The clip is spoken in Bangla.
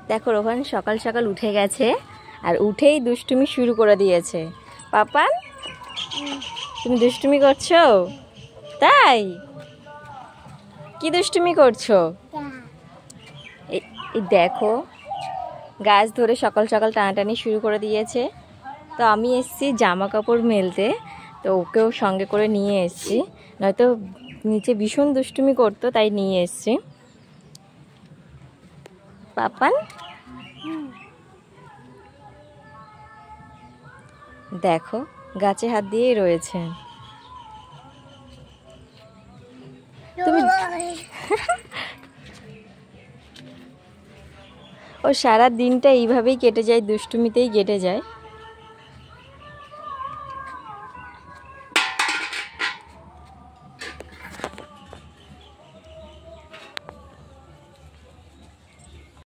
দেখো রোহন সকাল সকাল উঠে গেছে আর উঠেই দুষ্টুমি শুরু করে দিয়েছে। পাপান তুমি দুষ্টুমি করছো? তাই কি দুষ্টুমি করছো? এই দেখো গাছ ধরে সকাল সকাল টানাটানি শুরু করে দিয়েছে। তো আমি এসছি জামা কাপড় মেলতে, তো ওকেও সঙ্গে করে নিয়ে এসছি, নয়তো নিচে ভীষণ দুষ্টুমি করতো, তাই নিয়ে এসছি। পাপান দেখো গাছে হাত দিয়েই রয়েছে। তুমি ও সারা দিনটা এইভাবেই কেটে যায়, দুষ্টুমিতেই কেটে যায়।